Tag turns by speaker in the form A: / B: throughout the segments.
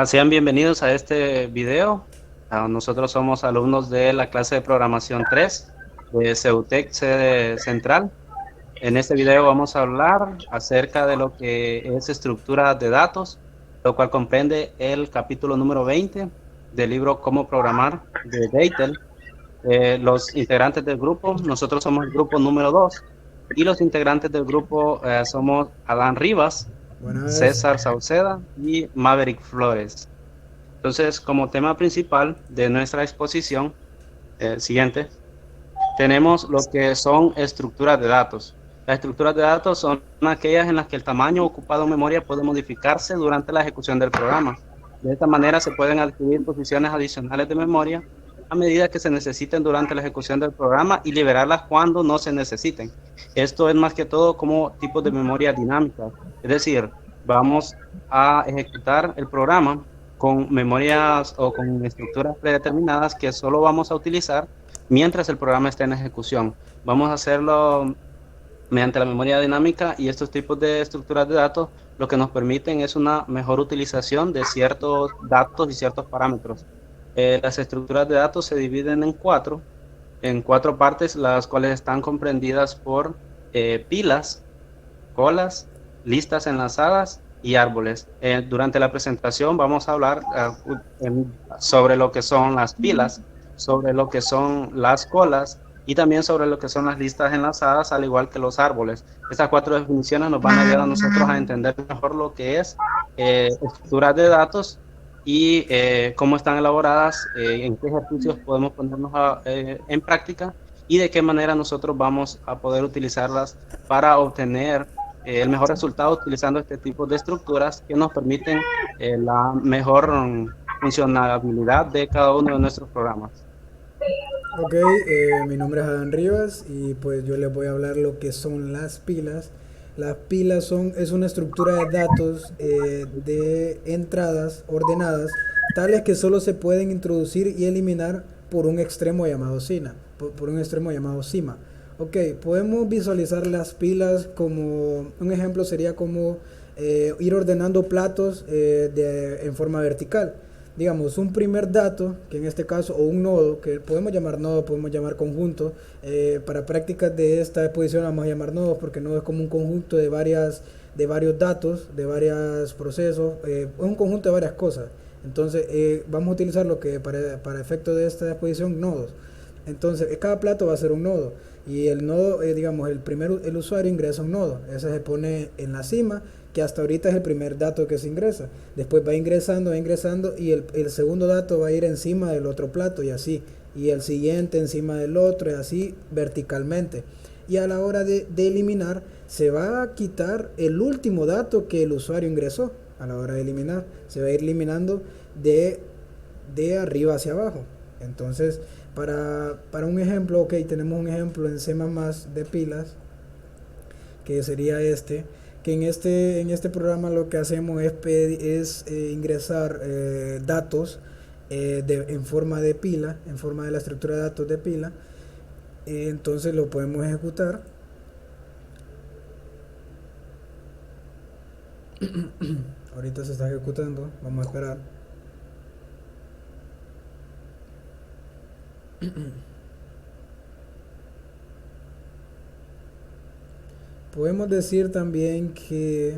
A: Sean bienvenidos a este video. Nosotros somos alumnos de la clase de programación 3 de CEUTEC sede central. En este video vamos a hablar acerca de lo que es estructura de datos, lo cual comprende el capítulo número 20 del libro Cómo programar de Deitel. Los integrantes del grupo, nosotros somos el grupo número 2 y los integrantes del grupo somos Adán Rivas,
B: Buenas.
A: César Sauceda y Maverick Flores. Entonces, como tema principal de nuestra exposición, siguiente, tenemos lo que son estructuras de datos. Las estructuras de datos son aquellas en las que el tamaño ocupado en memoria puede modificarse durante la ejecución del programa. De esta manera se pueden adquirir posiciones adicionales de memoria a medida que se necesiten durante la ejecución del programa y liberarlas cuando no se necesiten. Esto es más que todo como tipos de memoria dinámica. Es decir, vamos a ejecutar el programa con memorias o con estructuras predeterminadas que solo vamos a utilizar mientras el programa está en ejecución. Vamos a hacerlo mediante la memoria dinámica, y estos tipos de estructuras de datos lo que nos permiten es una mejor utilización de ciertos datos y ciertos parámetros. Las estructuras de datos se dividen en cuatro partes, las cuales están comprendidas por pilas, colas, listas enlazadas y árboles. Durante la presentación vamos a hablar sobre lo que son las pilas, sobre lo que son las colas y también sobre lo que son las listas enlazadas, al igual que los árboles. Estas cuatro definiciones nos van a ayudar a nosotros a entender mejor lo que es estructuras de datos y cómo están elaboradas, en qué ejercicios podemos ponernos en práctica y de qué manera nosotros vamos a poder utilizarlas para obtener el mejor resultado utilizando este tipo de estructuras que nos permiten la mejor funcionalidad de cada uno de nuestros programas.
B: Ok, mi nombre es Adán Rivas y pues yo les voy a hablar lo que son las pilas. Las pilas es una estructura de datos de entradas ordenadas, tales que solo se pueden introducir y eliminar por un extremo llamado cima, por un extremo llamado cima. Ok, podemos visualizar las pilas como, un ejemplo sería como ir ordenando platos en forma vertical. Digamos, un primer dato, que en este caso, o un nodo, que podemos llamar nodo, podemos llamar conjunto. Para prácticas de esta exposición vamos a llamar nodos porque nodo es como un conjunto de varios datos, de varios procesos, es un conjunto de varias cosas. Entonces, vamos a utilizar lo que para efecto de esta exposición, nodos. Entonces, cada plato va a ser un nodo. Y el nodo, digamos, el usuario ingresa un nodo. Ese se pone en la cima, que hasta ahorita es el primer dato que se ingresa. Después va ingresando y el segundo dato va a ir encima del otro plato y así. Y el siguiente encima del otro y así verticalmente. Y a la hora de eliminar, se va a quitar el último dato que el usuario ingresó. A la hora de eliminar, se va a ir eliminando de, de arriba hacia abajo. Entonces, para un ejemplo, ok, tenemos un ejemplo en C++ de pilas, que sería que en este programa lo que hacemos es ingresar datos en forma de pila, en forma de la estructura de datos de pila. Entonces lo podemos ejecutar. Ahorita se está ejecutando, vamos a esperar. Podemos decir también que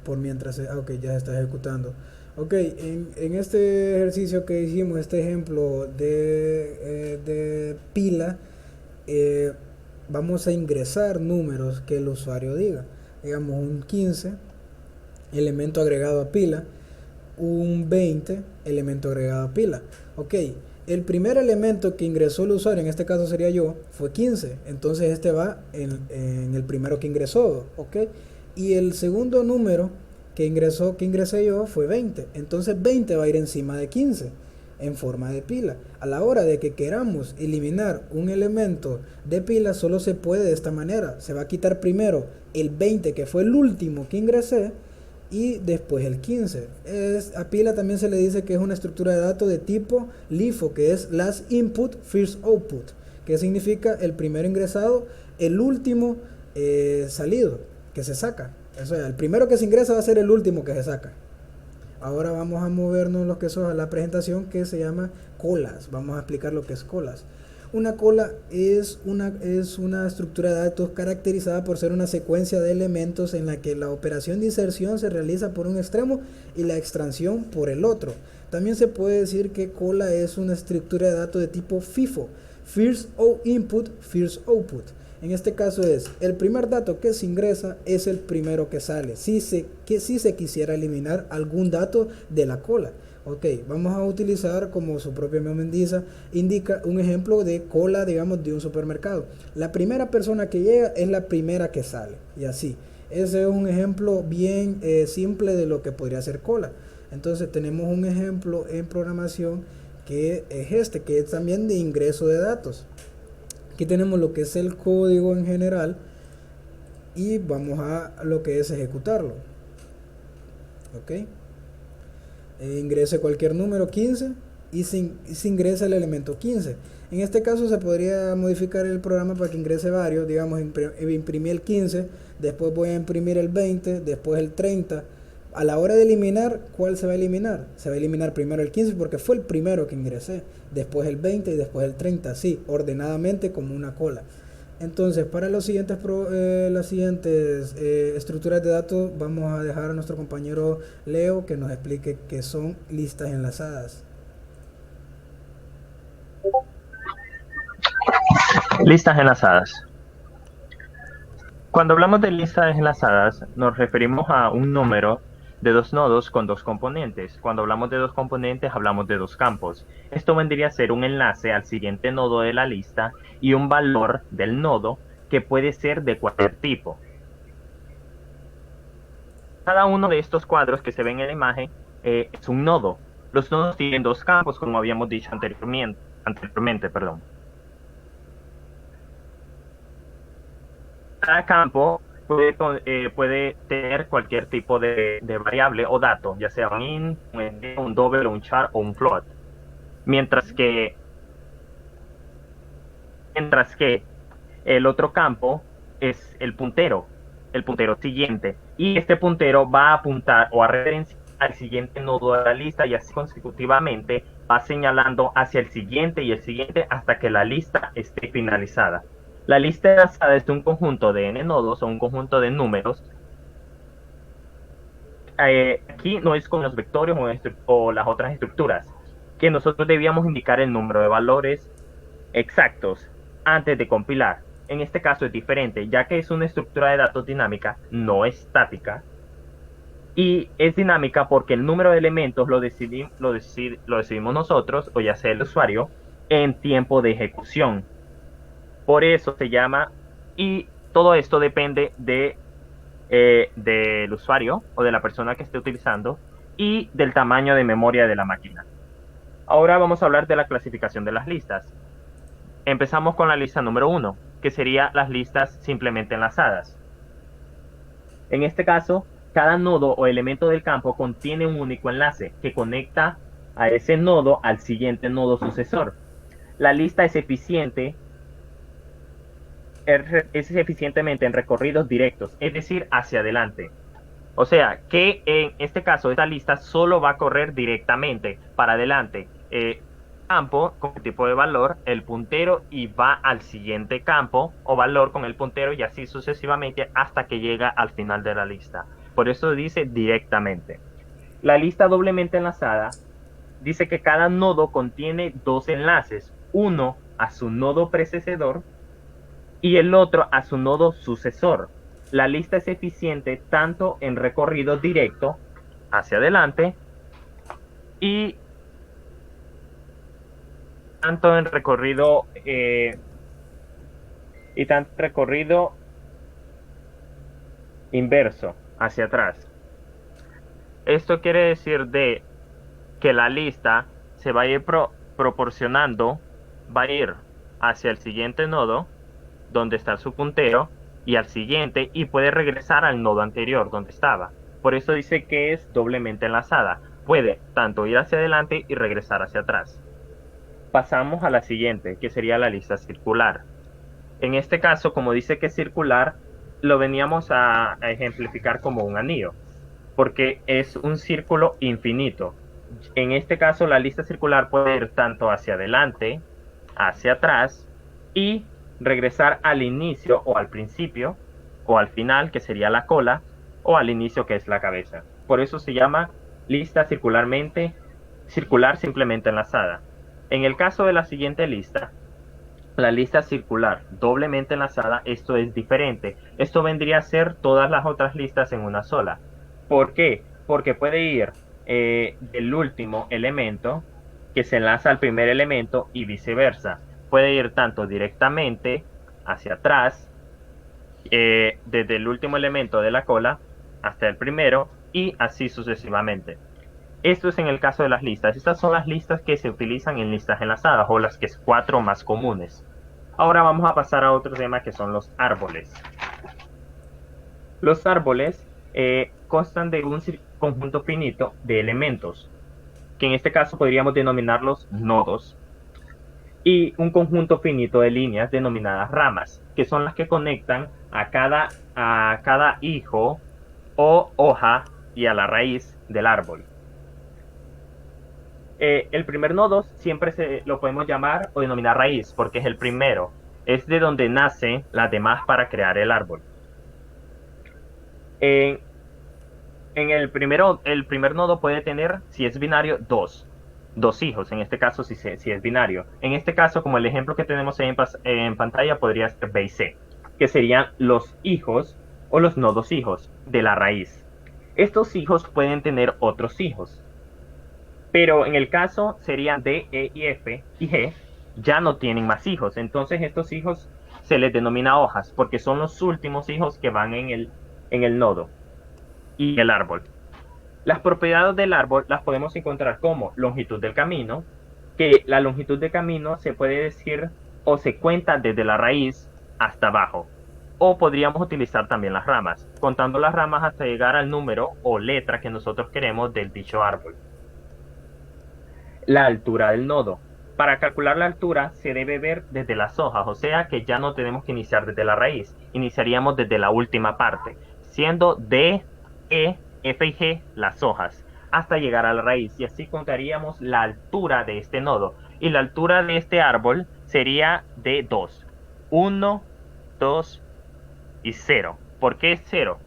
B: por mientras ok, ya se está ejecutando. Ok, en este ejercicio que hicimos, este ejemplo de pila, eh, vamos a ingresar números que el usuario diga. Digamos un 15, elemento agregado a pila, un 20, elemento agregado a pila. Ok, el primer elemento que ingresó el usuario, en este caso sería yo, fue 15. Entonces este va en el primero que ingresó. Ok, y el segundo número que ingresé yo fue 20. Entonces 20 va a ir encima de 15 en forma de pila. A la hora de que queramos eliminar un elemento de pila, solo se puede de esta manera. Se va a quitar primero el 20, que fue el último que ingresé, y después el 15. A pila también se le dice que es una estructura de datos de tipo LIFO, que es Last Input, First Output, que significa el primero ingresado, el último salido, que se saca. O sea, el primero que se ingresa va a ser el último que se saca. Ahora vamos a movernos lo que es a la presentación que se llama colas. Vamos a explicar lo que es colas. Una cola es una estructura de datos caracterizada por ser una secuencia de elementos en la que la operación de inserción se realiza por un extremo y la extracción por el otro. También se puede decir que cola es una estructura de datos de tipo FIFO, First Input, First Output. En este caso es el primer dato que se ingresa es el primero que sale. Si se quisiera eliminar algún dato de la cola. Ok, vamos a utilizar, como su propia nombre indica, un ejemplo de cola, digamos, de un supermercado. La primera persona que llega es la primera que sale. Y así. Ese es un ejemplo bien simple de lo que podría ser cola. Entonces tenemos un ejemplo en programación que es este, que es también de ingreso de datos. Aquí tenemos lo que es el código en general y vamos a lo que es ejecutarlo. Ok. Ingrese cualquier número 15 y se ingresa el elemento 15. En este caso se podría modificar el programa para que ingrese varios. Digamos, imprimí el 15, después voy a imprimir el 20, después el 30. A la hora de eliminar, ¿cuál se va a eliminar? Se va a eliminar primero el 15 porque fue el primero que ingresé, después el 20 y después el 30, así, ordenadamente como una cola. Entonces, para las siguientes estructuras de datos, vamos a dejar a nuestro compañero Leo que nos explique qué son listas enlazadas.
C: Listas enlazadas. Cuando hablamos de listas enlazadas, nos referimos a un número de dos nodos con dos componentes. Cuando hablamos de dos componentes, hablamos de dos campos. Esto vendría a ser un enlace al siguiente nodo de la lista y un valor del nodo que puede ser de cualquier tipo. Cada uno de estos cuadros que se ven en la imagen es un nodo. Los nodos tienen dos campos, como habíamos dicho anteriormente, perdón. Cada campo puede tener cualquier tipo de variable o dato, ya sea un int, un double, un char o un float. Mientras que el otro campo es el puntero siguiente. Y este puntero va a apuntar o a referenciar al siguiente nodo de la lista y así consecutivamente va señalando hacia el siguiente y el siguiente hasta que la lista esté finalizada. La lista enlazada es un conjunto de n nodos o un conjunto de números. Aquí no es con los vectores o las otras estructuras, que nosotros debíamos indicar el número de valores exactos antes de compilar. En este caso es diferente, ya que es una estructura de datos dinámica, no estática. Y es dinámica porque el número de elementos lo decidimos nosotros, o ya sea el usuario, en tiempo de ejecución. Por eso se llama, y todo esto depende del usuario o de la persona que esté utilizando y del tamaño de memoria de la máquina. Ahora vamos a hablar de la clasificación de las listas. Empezamos con la lista número 1, que sería las listas simplemente enlazadas. En este caso, cada nodo o elemento del campo contiene un único enlace que conecta a ese nodo al siguiente nodo sucesor. La lista es eficientemente en recorridos directos, es decir, hacia adelante. O sea, que en este caso, esta lista solo va a correr directamente para adelante. Campo con el tipo de valor, el puntero, y va al siguiente campo o valor con el puntero y así sucesivamente hasta que llega al final de la lista. Por eso dice directamente. La lista doblemente enlazada dice que cada nodo contiene dos enlaces, uno a su nodo precededor y el otro a su nodo sucesor. La lista es eficiente tanto en recorrido directo hacia adelante y tanto en recorrido inverso hacia atrás. Esto quiere decir que la lista se va a ir proporcionando, va a ir hacia el siguiente nodo donde está su puntero y al siguiente y puede regresar al nodo anterior donde estaba. Por eso dice que es doblemente enlazada. Puede tanto ir hacia adelante y regresar hacia atrás. Pasamos a la siguiente, que sería la lista circular. En este caso, como dice que es circular, lo veníamos a ejemplificar como un anillo. porque es un círculo infinito. En este caso, la lista circular puede ir tanto hacia adelante, hacia atrás y regresar al inicio o al principio o al final, que sería la cola, o al inicio, que es la cabeza. Por eso se llama lista circular simplemente enlazada. En el caso de la siguiente lista, la lista circular doblemente enlazada, esto es diferente. Esto vendría a ser todas las otras listas en una sola. ¿Por qué? Porque puede ir del último elemento que se enlaza al primer elemento y viceversa. Puede ir tanto directamente hacia atrás, desde el último elemento de la cola hasta el primero y así sucesivamente. Esto es en el caso de las listas. Estas son las listas que se utilizan en listas enlazadas o las que es 4 más comunes. Ahora vamos a pasar a otro tema que son los árboles. Los árboles constan de un conjunto finito de elementos, que en este caso podríamos denominarlos nodos, y un conjunto finito de líneas denominadas ramas, que son las que conectan a cada hijo o hoja y a la raíz del árbol. El primer nodo siempre lo podemos llamar o denominar raíz, porque es el primero. Es de donde nacen las demás para crear el árbol. En el primer nodo puede tener, si es binario, dos hijos, en este caso si es binario. En este caso, como el ejemplo que tenemos ahí en pantalla, podría ser B y C, que serían los hijos o los nodos hijos de la raíz. Estos hijos pueden tener otros hijos, pero en el caso serían D, E y F y G, ya no tienen más hijos. Entonces estos hijos se les denomina hojas, porque son los últimos hijos que van en el nodo y el árbol. Las propiedades del árbol las podemos encontrar como longitud del camino, que la longitud del camino se puede decir o se cuenta desde la raíz hasta abajo. O podríamos utilizar también las ramas, contando las ramas hasta llegar al número o letra que nosotros queremos del dicho árbol. La altura del nodo. Para calcular la altura se debe ver desde las hojas, o sea que ya no tenemos que iniciar desde la raíz, iniciaríamos desde la última parte, siendo D, E, F y G las hojas, hasta llegar a la raíz, y así contaríamos la altura de este nodo. Y la altura de este árbol sería de 2. 1, 2 y 0. ¿Por qué 0?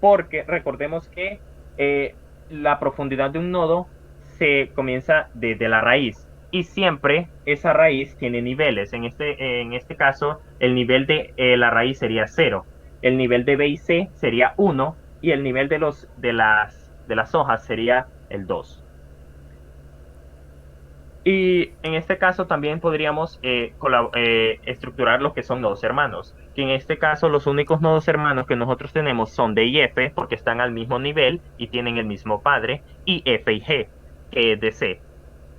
C: Porque recordemos que la profundidad de un nodo se comienza desde la raíz y siempre esa raíz tiene niveles. En este caso, el nivel de la raíz sería 0. El nivel de B y C sería 1 y el nivel de las hojas sería el 2. Y en este caso también podríamos estructurar lo que son nodos hermanos, que en este caso los únicos nodos hermanos que nosotros tenemos son D y F, porque están al mismo nivel y tienen el mismo padre, y F y G, que es de C.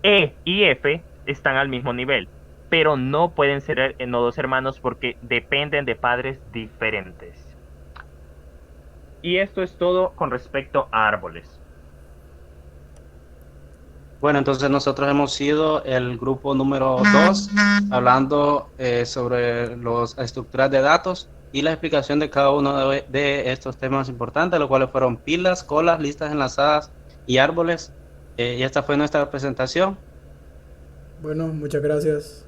C: E y F están al mismo nivel, pero no pueden ser nodos hermanos porque dependen de padres diferentes. Y esto es todo con respecto a árboles.
A: Bueno, entonces nosotros hemos sido el grupo número 2, hablando sobre las estructuras de datos y la explicación de cada uno de estos temas importantes, los cuales fueron pilas, colas, listas enlazadas y árboles. Y esta fue nuestra presentación.
B: Bueno, muchas gracias.